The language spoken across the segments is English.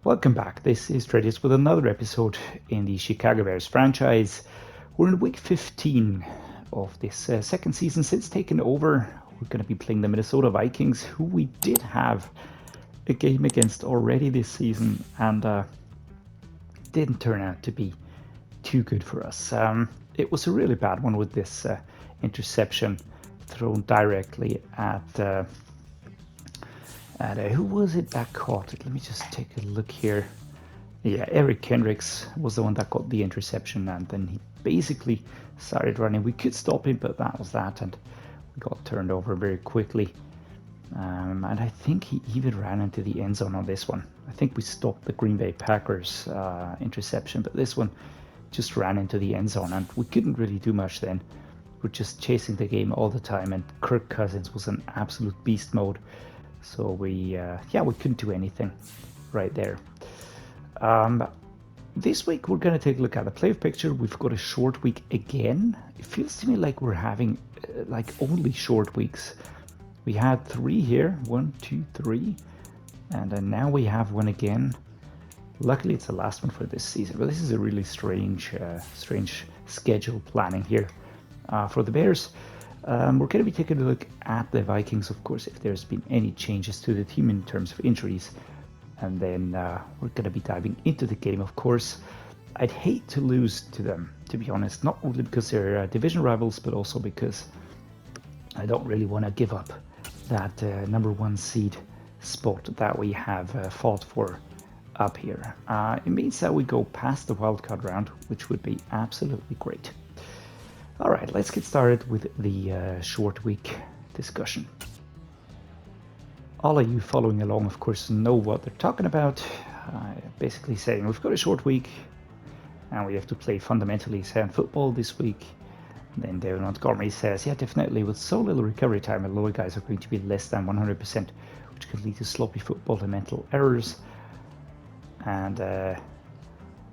Welcome back. This is Dreddeus with another episode in the Chicago Bears franchise. We're in week 15 of this second season since taking over. We're going to be playing the Minnesota Vikings, who we did have a game against already this season and didn't turn out to be too good for us. It was a really bad one with this interception thrown directly at who was it that caught it? Let me just take a look here. Yeah, Eric Kendricks was the one that got the interception, and then he basically started running. We could stop him, but that was that, and we got turned over very quickly. And I think he even ran into the end zone on this one. I think we stopped the Green Bay Packers interception, but this one just ran into the end zone, and we couldn't really do much then. We're just chasing the game all the time, and Kirk Cousins was in absolute beast mode. So we couldn't do anything right there. This week we're going to take a look at the playoff picture. We've got a short week again. It feels to me like we're having only short weeks. We had 3 here, 1, 2, 3, and then now we have one again. Luckily it's the last one for this season, but this is a really strange schedule planning here for the Bears. We're going to be taking a look at the Vikings, of course, if there's been any changes to the team in terms of injuries. And then we're going to be diving into the game, of course. I'd hate to lose to them, to be honest, not only because they're division rivals, but also because I don't really want to give up that number 1 seed spot that we have fought for up here. It means that we go past the wildcard round, which would be absolutely great. All right, let's get started with the short week discussion. All of you following along, of course, know what they're talking about. Basically saying we've got a short week and we have to play fundamentally sound football this week. And then David Montgomery says, yeah, definitely with so little recovery time, a lot of guys are going to be less than 100%, which could lead to sloppy football and mental errors. And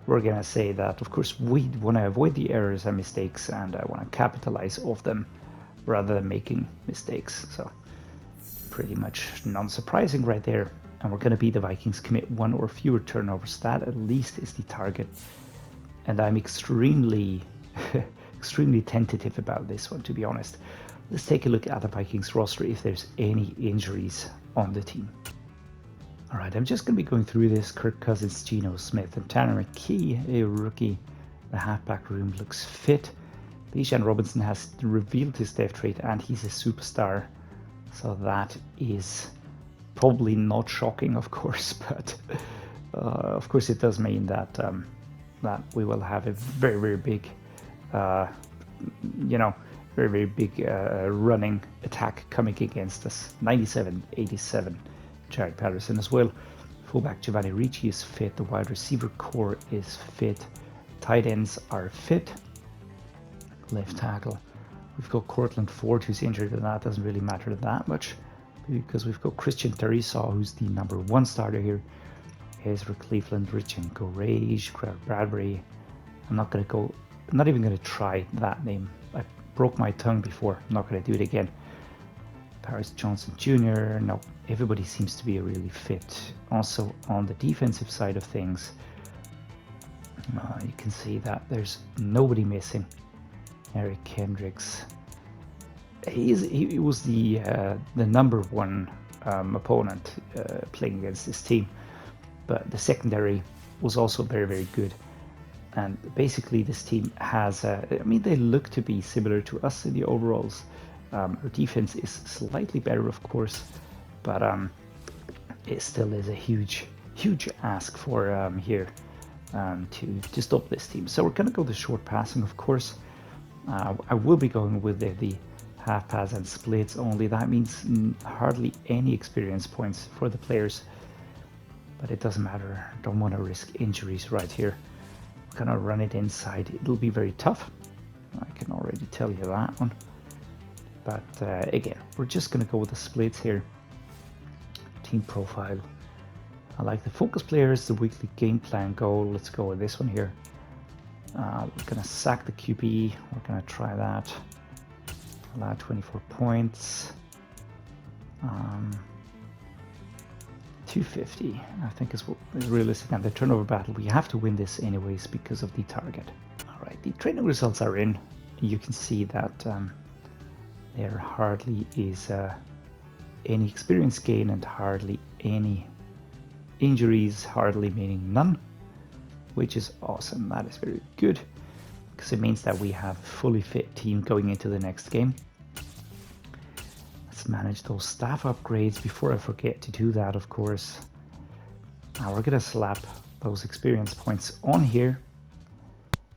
we're going to say that, of course, we want to avoid the errors and mistakes, and I want to capitalize off them rather than making mistakes. So pretty much non-surprising right there. And we're going to be the Vikings commit 1 or fewer turnovers. That at least is the target. And I'm extremely tentative about this one, to be honest. Let's take a look at the Vikings roster if there's any injuries on the team. All right, I'm just going to be going through this. Kirk Cousins, Geno Smith, and Tanner McKee, a rookie. The halfback room looks fit. Bijan Robinson has revealed his depth chart, and he's a superstar. So that is probably not shocking, of course, but of course it does mean that that we will have a very, very big, very big running attack coming against us. 97-87. Jared Patterson as well. Fullback Giovanni Ricci is fit. The wide receiver core is fit. Tight ends are fit. Left tackle, we've got Cortland Ford, who's injured, and that doesn't really matter that much because we've got Christian Theresa, who's the number 1 starter here. Ezra Cleveland, Richard Gorage, Craig Bradbury. I'm not even going to try that name. I broke my tongue before. I'm not going to do it again. Paris Johnson Jr. No, everybody seems to be really fit. Also on the defensive side of things, you can see that there's nobody missing. Eric Kendricks. He was the number 1 opponent playing against this team, but the secondary was also very, very good. And basically, this team has. They look to be similar to us in the overalls. Our defense is slightly better, of course, but it still is a huge ask for here to stop this team. So we're going to go the short passing, of course. I will be going with the half pass and splits only. That means hardly any experience points for the players, but it doesn't matter. Don't want to risk injuries right here. We're going to run it inside. It'll be very tough. I can already tell you that one. But again, we're just going to go with the splits here. Team profile. I like the focus players, the weekly game plan goal. Let's go with this one here. We're going to sack the QB. We're going to try that. Allow 24 points. 250, I think is what is realistic. And the turnover battle, we have to win this anyways because of the target. All right, the training results are in. You can see that there hardly is any experience gain and hardly any injuries, hardly meaning none, which is awesome. That is very good because it means that we have a fully fit team going into the next game. Let's manage those staff upgrades before I forget to do that, of course. Now we're gonna slap those experience points on here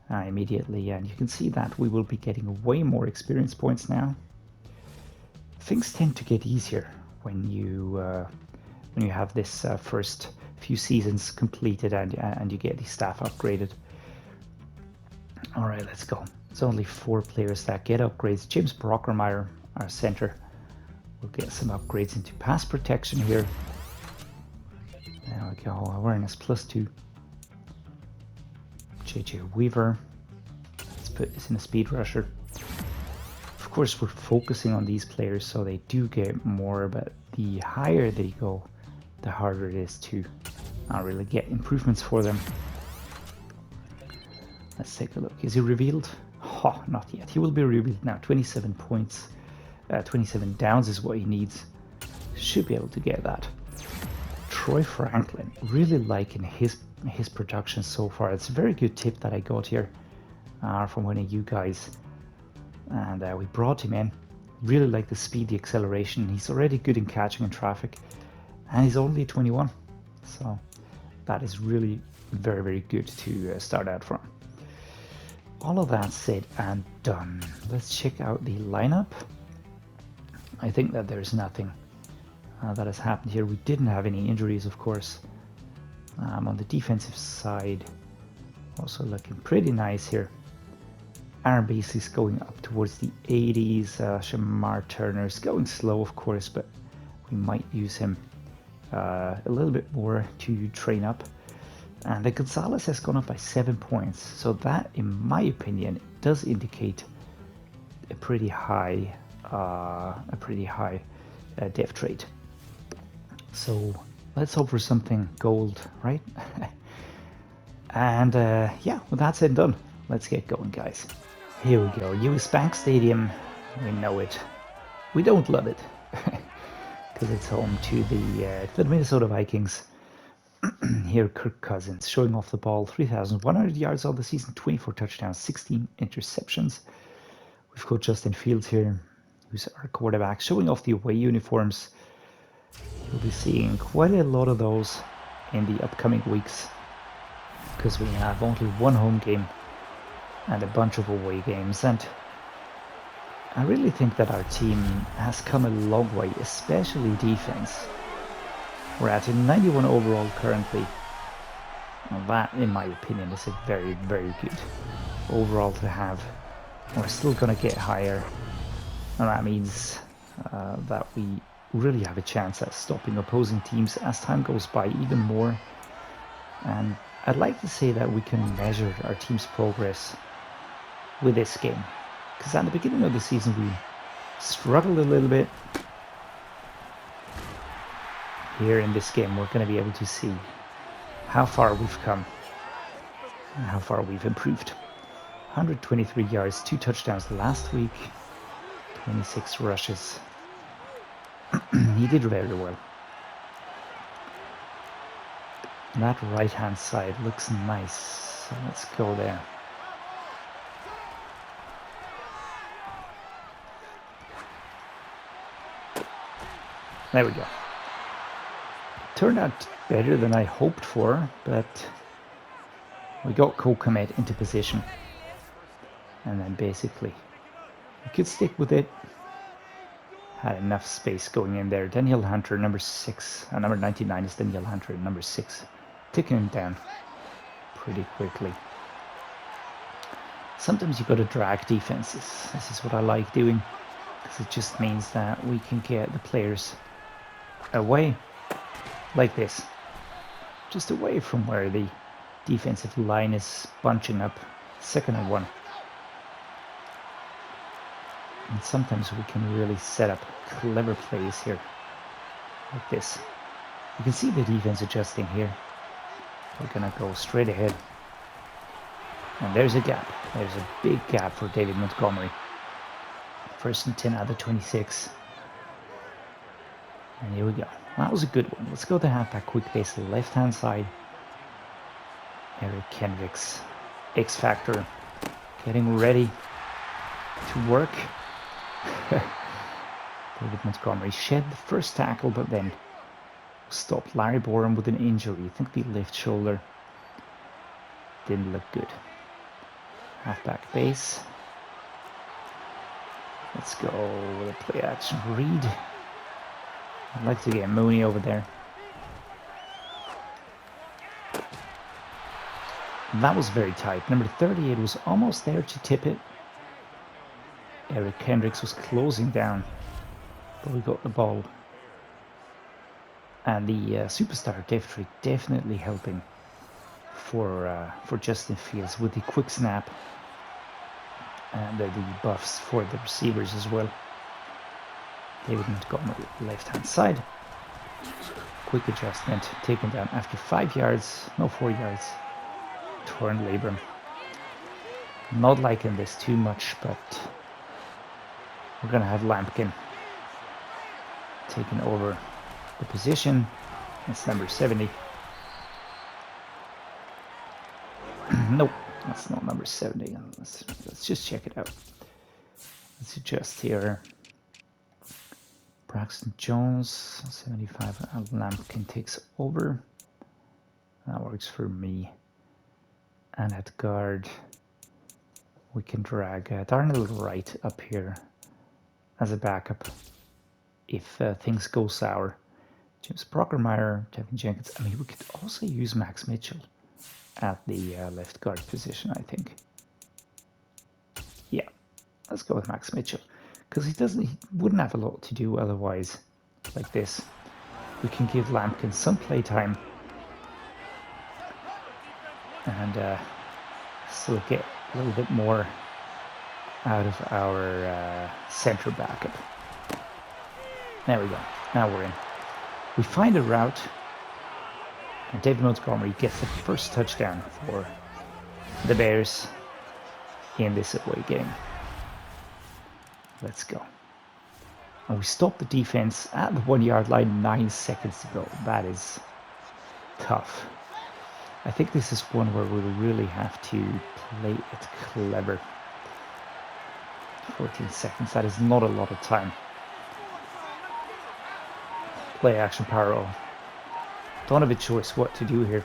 immediately, and you can see that we will be getting way more experience points now. Things tend to get easier when you have this first few seasons completed and you get the staff upgraded. All right, let's go. It's only 4 players that get upgrades. James Brockermeyer, our center, will get some upgrades into pass protection here. There we go. Awareness +2. JJ Weaver. Let's put this in a speed rusher. Of course, we're focusing on these players so they do get more, but the higher they go, the harder it is to really get improvements for them. Let's take a look. Is he revealed? Oh, not yet. He will be revealed now. 27 points. 27 downs is what he needs. Should be able to get that. Troy Franklin. Really liking his production so far. It's a very good tip that I got here from one of you guys. And we brought him in. Really like the speed, the acceleration. He's already good in catching in traffic. And he's only 21. So that is really very, very good to start out from. All of that said and done. Let's check out the lineup. I think that there's nothing that has happened here. We didn't have any injuries, of course. On the defensive side, also looking pretty nice here. Aaron Beasley's going up towards the 80s. Shamar Turner's going slow, of course, but we might use him a little bit more to train up. And the Gonzalez has gone up by 7 points. So that, in my opinion, does indicate a pretty high depth trait. So let's hope for something gold, right? And yeah, with that said and done, let's get going, guys. Here we go. US Bank Stadium. We know it. We don't love it because it's home to the Minnesota Vikings. Here, Kirk Cousins showing off the ball. 3,100 yards on the season, 24 touchdowns, 16 interceptions. We've got Justin Fields here, who's our quarterback, showing off the away uniforms. You'll be seeing quite a lot of those in the upcoming weeks because we have only one home game and a bunch of away games. And I really think that our team has come a long way, especially defense. We're at a 91 overall currently. And that, in my opinion, is a very, very good overall to have. We're still going to get higher. And that means that we really have a chance at stopping opposing teams as time goes by even more. And I'd like to say that we can measure our team's progress with this game. Because at the beginning of the season, we struggled a little bit. Here in this game, we're going to be able to see how far we've come and how far we've improved. 123 yards, 2 touchdowns last week, 26 rushes. He did very well. And that right-hand side looks nice. So let's go there. There we go. Turned out better than I hoped for, but we got Kmet into position. And then basically, we could stick with it. Had enough space going in there. Daniel Hunter, number 6. Number 99 is Daniel Hunter, number 6. Taking him down pretty quickly. Sometimes you got to drag defenses. This is what I like doing, because it just means that we can get the players away like this, just away from where the defensive line is bunching up. 2nd and 1. And sometimes we can really set up clever plays here like this. You can see the defense adjusting here. We're gonna go straight ahead. And there's a gap. There's a big gap for David Montgomery. 1st and 10 out of 26. And here we go. That was a good one. Let's go to halfback quick base left hand side. Eric Kendricks, X Factor, getting ready to work. David Montgomery shed the first tackle, but then stopped. Larry Borum with an injury. I think the left shoulder didn't look good. Halfback base. Let's go with a play action read. I'd like to get Mooney over there. And that was very tight. Number 38 was almost there to tip it. Eric Kendricks was closing down, but we got the ball. And the superstar definitely helping for Justin Fields with the quick snap and the buffs for the receivers as well. David Montgomery, left hand side. Quick adjustment, taken down after 5 yards, no 4 yards. Torn labrum. Not liking this too much, but we're gonna have Lampkin taking over the position. It's number 70. Nope, that's not number 70. Let's just check it out. Let's adjust here. Braxton Jones, 75. Lampkin takes over. That works for me. And at guard, we can drag Darnell Wright up here as a backup if things go sour. James Brockermeyer, Devin Jenkins. I mean, we could also use Max Mitchell at the left guard position, I think. Yeah, let's go with Max Mitchell. Because he wouldn't have a lot to do otherwise like this. We can give Lampkin some playtime and still get a little bit more out of our center backup. There we go. Now we're in. We find a route, and David Montgomery gets the first touchdown for the Bears in this away game. Let's go. And we stop the defense at the 1 yard line, 9 seconds to go. That is tough. I think this is one where we really have to play it clever. 14 seconds, that is not a lot of time. Play action power on. Don't have a choice what to do here.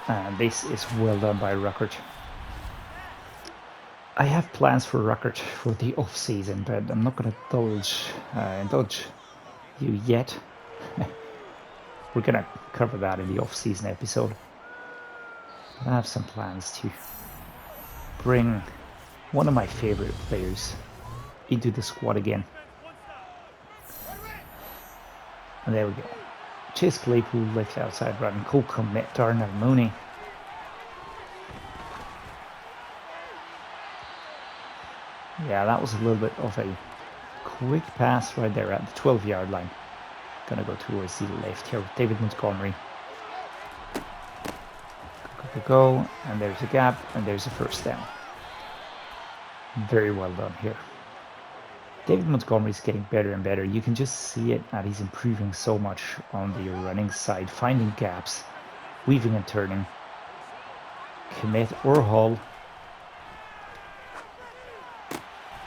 And this is well done by Ruckert. I have plans for Ruckert for the off season, but I'm not going to indulge you yet. We're going to cover that in the off season episode. I have some plans to bring one of my favorite players into the squad again. And there we go. Chase Claypool left outside running. Cole Kmet, Darnell Mooney. Yeah, that was a little bit of a quick pass right there at the 12 yard line. Gonna go towards the left here with David Montgomery. Go, and there's a gap, and there's a first down. Very well done here. David Montgomery is getting better and better. You can just see it that he's improving so much on the running side, finding gaps, weaving and turning. Kmet or Hall.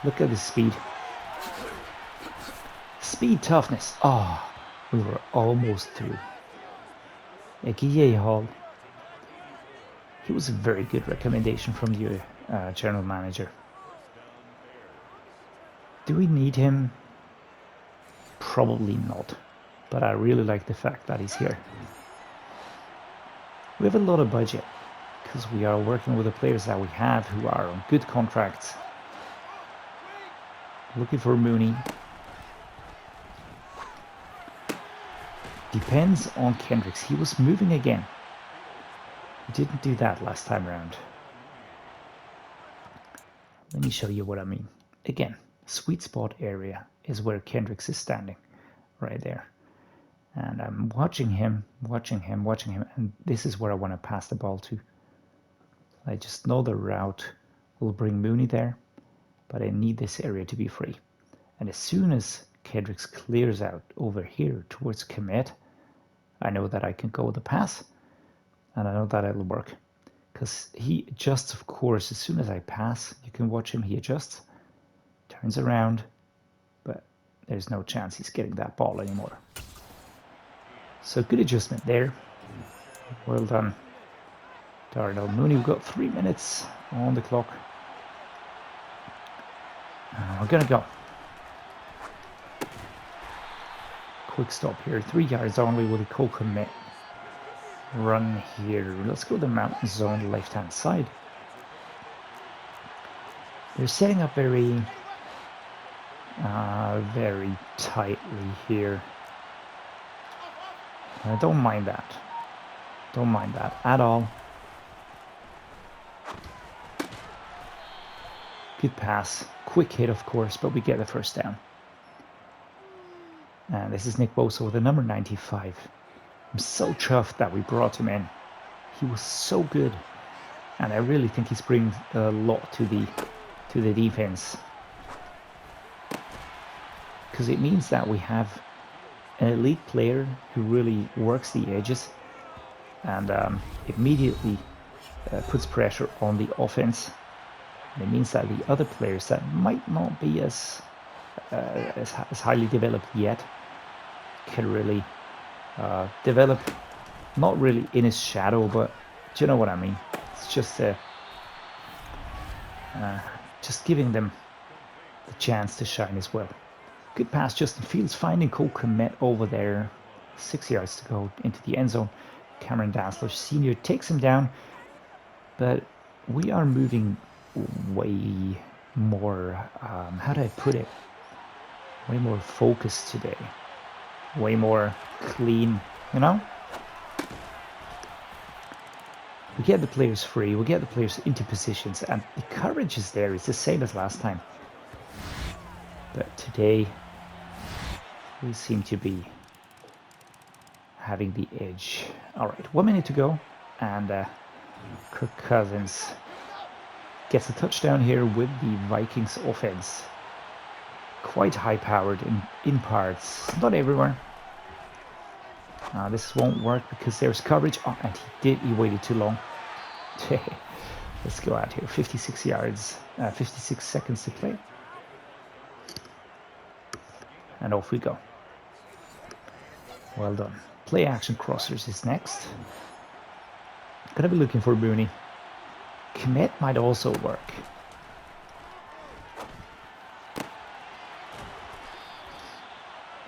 Look at the speed. Speed toughness. Oh, we were almost through. Ekiye Hall. He was a very good recommendation from the general manager. Do we need him? Probably not. But I really like the fact that he's here. We have a lot of budget because we are working with the players that we have who are on good contracts. Looking for Mooney. Depends on Kendricks. He was moving again. He didn't do that last time around. Let me show you what I mean. Again, sweet spot area is where Kendricks is standing, right there. And I'm watching him, and this is where I want to pass the ball to. I just know the route will bring Mooney there, but I need this area to be free. And as soon as Kendricks clears out over here towards Kmet, I know that I can go with the pass, and I know that it'll work. Because he adjusts, of course, as soon as I pass. You can watch him, he adjusts, turns around, but there's no chance he's getting that ball anymore. So good adjustment there. Well done, Darnell Mooney. We've got 3 minutes on the clock. We're going to go. Quick stop here. 3 yards only with a Kmet run here. Let's go to the mountain zone, left-hand side. They're setting up very tightly here. I don't mind that. Don't mind that at all. Good pass. Quick hit, of course, but we get the first down. And this is Nick Bosa with the number 95. I'm so chuffed that we brought him in. He was so good. And I really think he's bringing a lot to the defense. Because it means that we have an elite player who really works the edges and immediately puts pressure on the offense. And it means that the other players that might not be as highly developed yet can really develop, not really in his shadow, but do you know what I mean? It's just giving them the chance to shine as well. Good pass, Justin Fields finding Kmet over there. 6 yards to go into the end zone. Cameron Dantzler Sr. takes him down, but we are moving way more, how do I put it? Way more focused today. Way more clean, you know? We get the players free, we get the players into positions, and the coverage is there. It's the same as last time. But today, we seem to be having the edge. All right, 1 minute to go, and Kirk Cousins gets a touchdown here with the Vikings offense. Quite high-powered in parts, not everywhere. This won't work because there's coverage. Oh, and he waited too long. Let's go out here. 56 yards, 56 seconds to play. And off we go. Well done. Play action crossers is next. Gonna be looking for Mooney. Kmet might also work.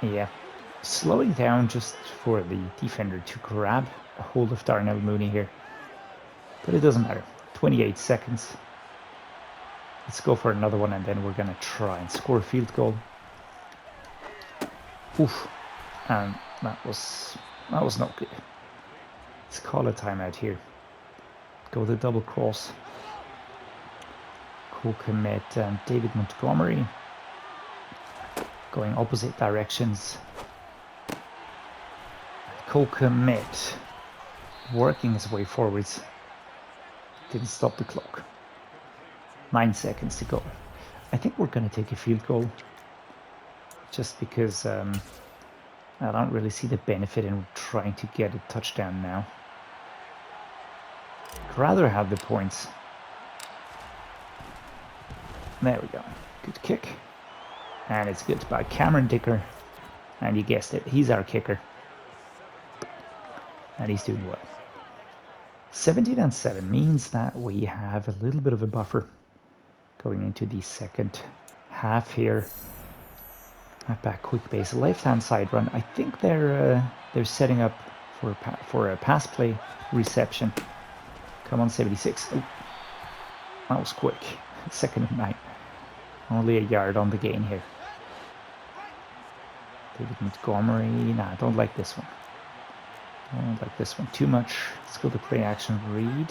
Yeah. Slowing down just for the defender to grab a hold of Darnell Mooney here. But it doesn't matter. 28 seconds. Let's go for another one, and then we're gonna try and score a field goal. Oof. And that was not good. Let's call a timeout here. Go the double cross. Kmet and David Montgomery going opposite directions. Kmet working his way forwards. Didn't stop the clock. 9 seconds to go. I think we're going to take a field goal. Just because I don't really see the benefit in trying to get a touchdown now. I'd rather have the points. There we go. Good kick. And it's good by Cameron Dicker. And you guessed it, he's our kicker. And he's doing well. 17-7 means that we have a little bit of a buffer going into the second half here. Halfback quick base, left-hand side run. I think they're setting up for a pass play reception. Come on, 76. Oh, that was quick. 2nd and 9. Only a yard on the gain here. David Montgomery. Nah, I don't like this one. I don't like this one too much. Let's go to play action read.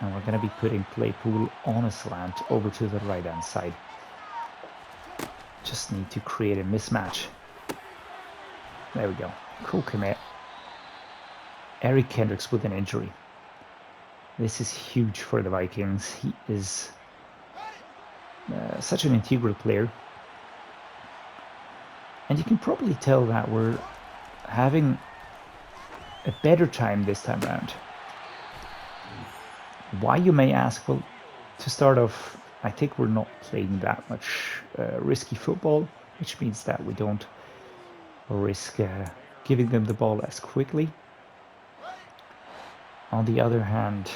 And we're going to be putting Claypool on a slant over to the right-hand side. Just need to create a mismatch. There we go. Cool Kmet. Eric Kendricks with an injury. This is huge for the Vikings. He is such an integral player. And you can probably tell that we're having a better time this time around. Why, you may ask? Well, to start off, I think we're not playing that much risky football, which means that we don't risk giving them the ball as quickly. On the other hand,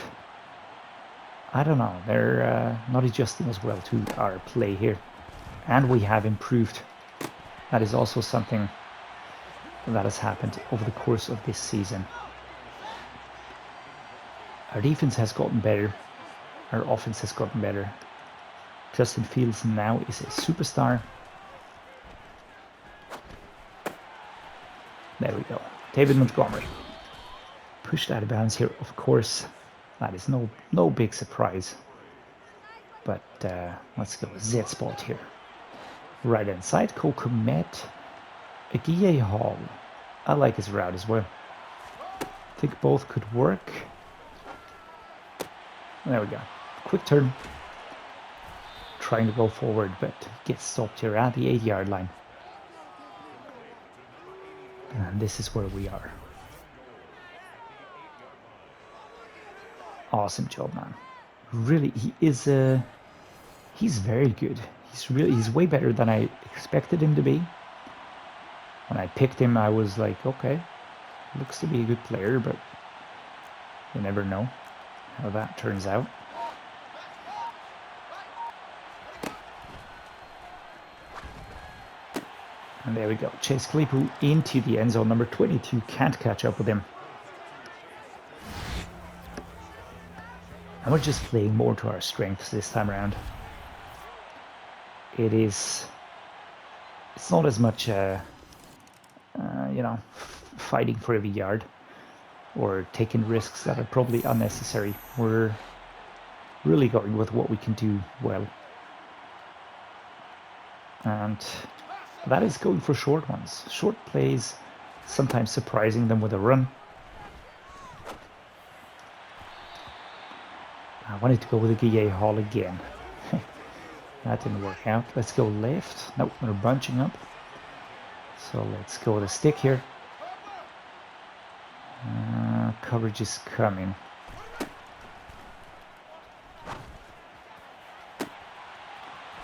I don't know, they're not adjusting as well to our play here. And we have improved. That is also something that has happened over the course of this season. Our defense has gotten better. Our offense has gotten better. Justin Fields now is a superstar. There we go. David Montgomery. Pushed out of bounds here, of course. That is no big surprise. But let's go Z spot here. Right hand side, Kmet. Aguiye Hall. I like his route as well. I think both could work. There we go. Quick turn. Trying to go forward, but gets stopped here at the 8-yard line. And this is where we are. Awesome job, man. Really, he is he's very good. He's way better than I expected him to be. When I picked him, I was like, okay, looks to be a good player, but you never know how that turns out. And there we go. Chase Claypool into the end zone. Number 22 can't catch up with him. And we're just playing more to our strengths this time around. It's not as much, you know, fighting for every yard or taking risks that are probably unnecessary. We're really going with what we can do well. And that is going for short ones. Short plays, sometimes surprising them with a run. I wanted to go with a Aguiye Hall again. That didn't work out. Let's go left. Nope, we're bunching up. So let's go with a stick here. Coverage is coming.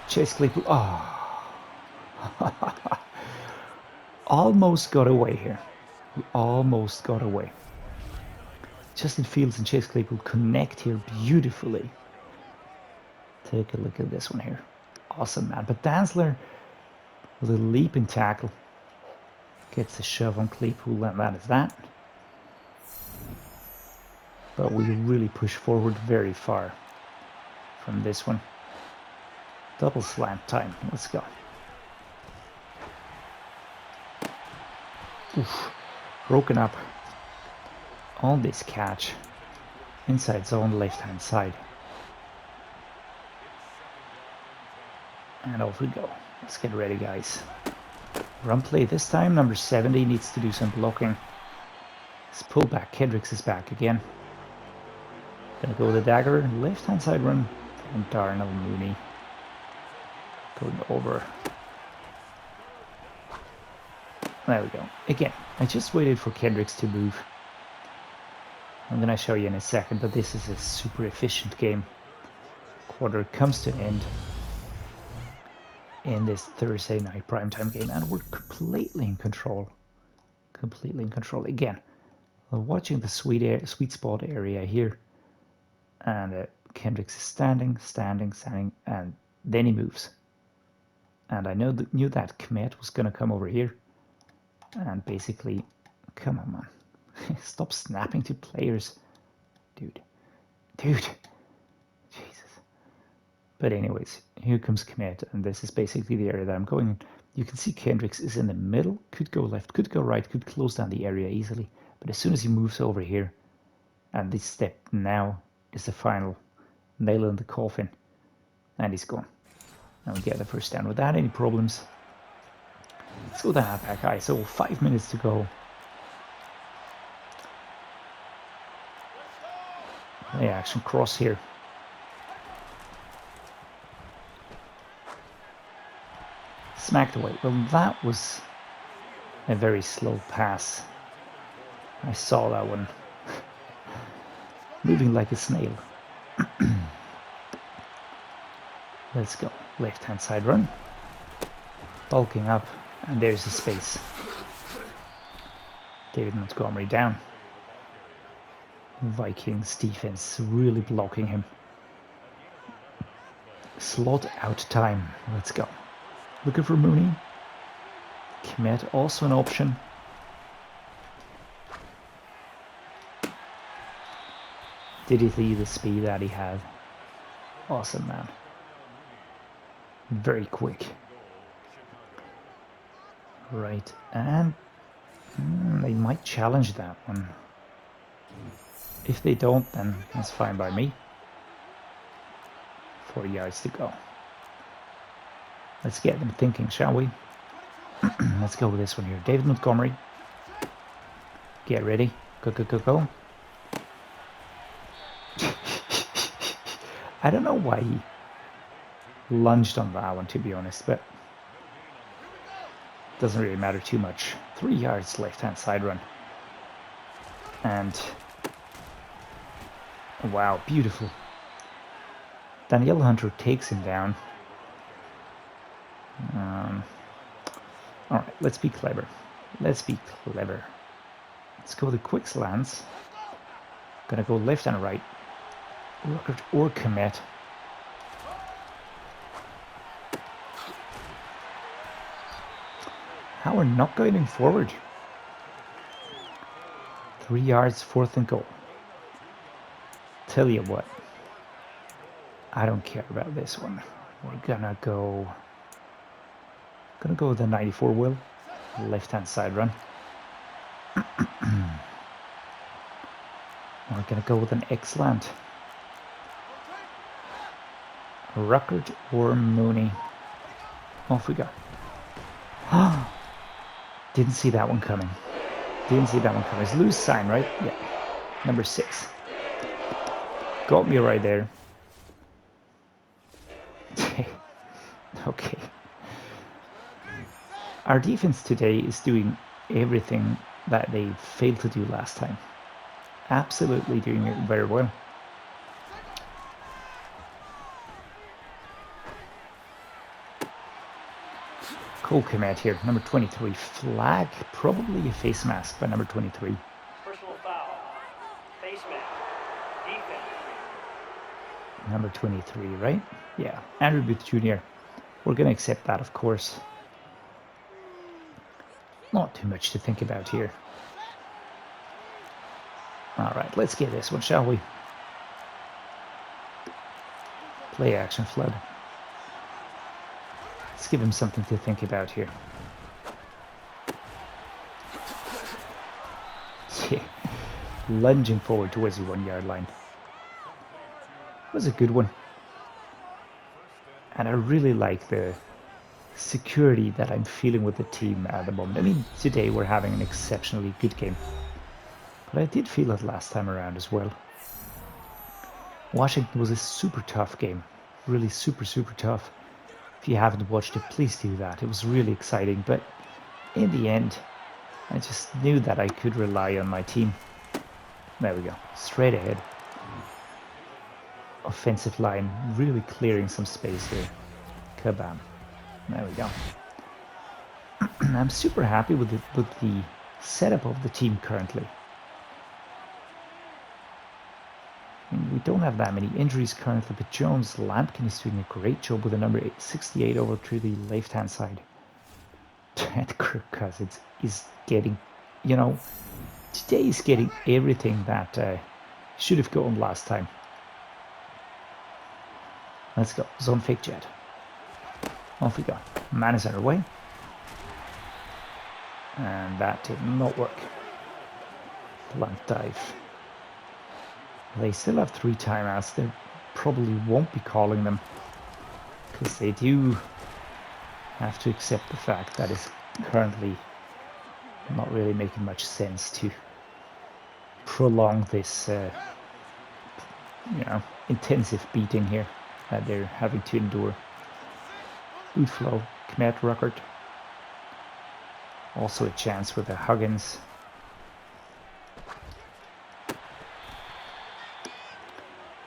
Chase Claypool. Oh. Almost got away here. We almost got away. Justin Fields and Chase Claypool connect here beautifully. Take a look at this one here. Awesome, man. But Dantzler with a leaping tackle. Gets the shove on Claypool, and that is that. But we really push forward very far from this one. Double slant time. Let's go. Oof. Broken up on this catch. Inside zone, left hand side. And off we go. Let's get ready, guys. Run play this time. Number 70 needs to do some blocking. Let's pull back. Kendricks is back again. Gonna go with the dagger. Left hand side run. And Darnell Mooney going over. There we go. Again, I just waited for Kendricks to move. I'm gonna show you in a second, but this is a super efficient game. Quarter comes to an end in this Thursday night primetime game, and we're completely in control. Completely in control. Again, we're watching the sweet spot area here, and Kendricks is standing, and then he moves. And I knew that Kmet was gonna come over here, and basically, come on, man, stop snapping to players, dude. Jesus. But anyways, here comes Kmet, and this is basically the area that I'm going in. You can see Kendricks is in the middle, could go left, could go right, could close down the area easily. But as soon as he moves over here, and this step now is the final nail in the coffin, and he's gone. And we get the first down without any problems. Let's go the halfback ISO. 5 minutes to go. Play action cross here. Smacked away. Well, that was a very slow pass. I saw that one. Moving like a snail. Let's go. Left hand side run. Bulking up. And there's the space. David Montgomery down. Vikings defense really blocking him. Slot out time. Let's go. Looking for Mooney. Kmet also an option. Did he see the speed that he had? Awesome, man. Very quick. Right, and they might challenge that one. If they don't, then that's fine by me. 40 yards to go. Let's get them thinking, shall we? Let's go with this one here. David Montgomery. Get ready. Go, go, go, go. I don't know why he lunged on that one, to be honest, but doesn't really matter too much. 3 yards left-hand side run. And wow, beautiful. Danielle Hunter takes him down. All right, let's be clever. Let's be clever. Let's go with the quick slants. Gonna go left and right. Ruckert or Kmet. How we're not going forward. 3 yards, 4th and goal. Tell you what, I don't care about this one. We're gonna go with the 94 will. Left hand side run. We're gonna go with an X-Land. Ruckert or Mooney. Off we go. Didn't see that one coming. Didn't see that one coming. It's loose sign, right? Yeah. Number 6. Got me right there. Okay. Our defense today is doing everything that they failed to do last time. Absolutely doing it very well. Cool Kmet here, number 23. Flag, probably a face mask by number 23. Personal foul. Face mask. Defense. Number 23, right? Yeah, Andrew Booth Jr. We're going to accept that, of course. Not too much to think about here. All right, let's get this one, shall we? Play action flood. Let's give him something to think about here. Yeah. Lunging forward towards the 1 yard line. Was a good one. And I really like the security that I'm feeling with the team at the moment. I mean, today we're having an exceptionally good game. But I did feel it last time around as well. Washington was a super tough game. Really super, super tough. If you haven't watched it, please do that. It was really exciting. But in the end, I just knew that I could rely on my team. There we go. Straight ahead. Offensive line really clearing some space here. Kabam. There we go. I'm super happy with the setup of the team currently. I mean, we don't have that many injuries currently, but Jones Lampkin is doing a great job with the number 68 over to the left-hand side. And Kirk Cousins is getting, you know, today is getting everything that should have gone last time. Let's go. Zone fake jet. Off we go. Man is underway. And that did not work. Blunt dive. They still have 3 timeouts. They probably won't be calling them, because they do have to accept the fact that it's currently not really making much sense to prolong this intensive beating here that they're having to endure. Boot flow, Kmet record. Also a chance with the Huggins.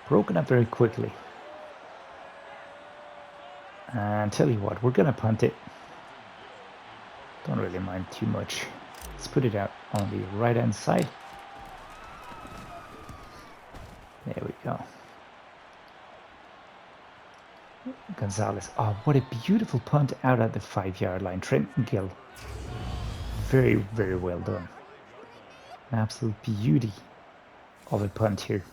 Broken up very quickly. And tell you what, we're gonna punt it. Don't really mind too much. Let's put it out on the right hand side. There we go. Gonzalez. Oh, what a beautiful punt out at the 5-yard line. Trenton Gill. Very, very well done. An absolute beauty of a punt here.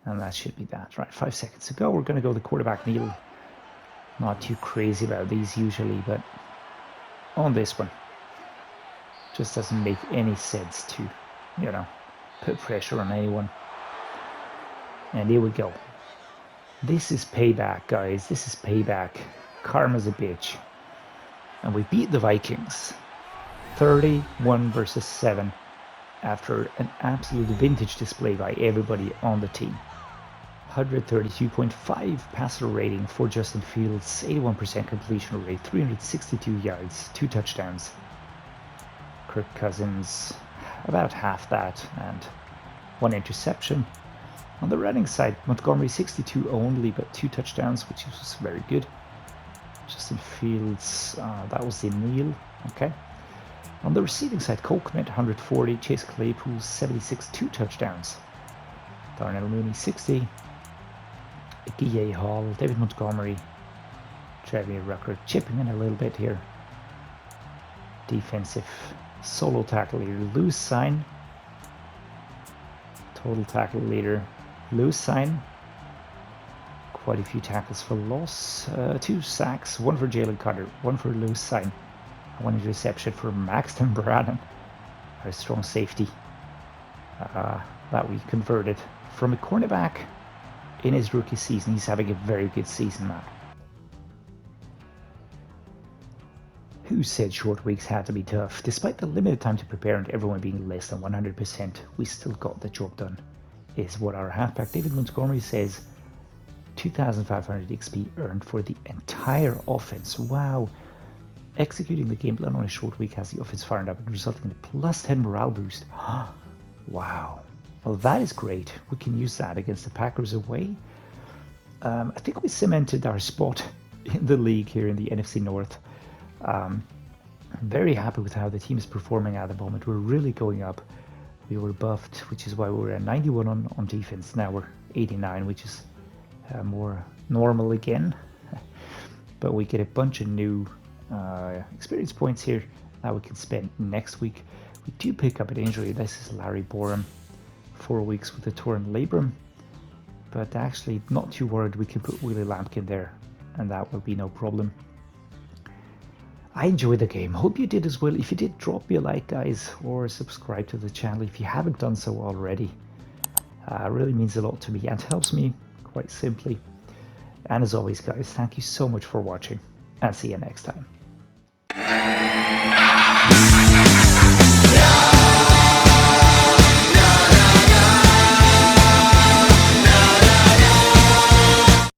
And that should be that. Right, 5 seconds to go. We're going to go the quarterback kneel. Not too crazy about these usually, but on this one, just doesn't make any sense to, put pressure on anyone. And here we go. This is payback, guys. This is payback. Karma's a bitch. And we beat the Vikings 31-7 after an absolute vintage display by everybody on the team. 132.5 passer rating for Justin Fields, 81% completion rate, 362 yards, 2 touchdowns. Kirk Cousins, about half that, and 1 interception. On the running side, Montgomery 62 only, but 2 touchdowns, which was very good. Justin Fields, that was the kneel, okay. On the receiving side, Kmet 140, Chase Claypool 76, 2 touchdowns. Darnell Mooney 60, Guille Hall, David Montgomery, Trevi Rucker chipping in a little bit here. Defensive solo tackle leader, loose sign. Total tackle leader, loose sign. Quite a few tackles for loss. 2 sacks, 1 for Jalen Carter, 1 for loose sign. 1 interception for Maxton Braden, our strong safety that we converted from a cornerback in his rookie season. He's having a very good season now. Who said short weeks had to be tough? Despite the limited time to prepare and everyone being less than 100%, we still got the job done, is what our halfback David Montgomery says. 2,500 XP earned for the entire offense. Wow. Executing the game plan on a short week has the offense fired up and resulting in a +10 morale boost. Wow. Well, that is great. We can use that against the Packers away. I think we cemented our spot in the league here in the NFC North. I'm very happy with how the team is performing at the moment. We're really going up. We were buffed, which is why we were at 91 on defense. Now we're 89, which is more normal again. But we get a bunch of new experience points here that we can spend next week. We do pick up an injury. This is Larry Borum, 4 weeks with a torn labrum, but actually not too worried. We can put Willie Lampkin there and that will be no problem. I enjoyed the game. Hope you did as well. If you did, drop me a like, guys, or subscribe to the channel if you haven't done so already. It really means a lot to me and helps me quite simply. And as always, guys, thank you so much for watching and see you next time.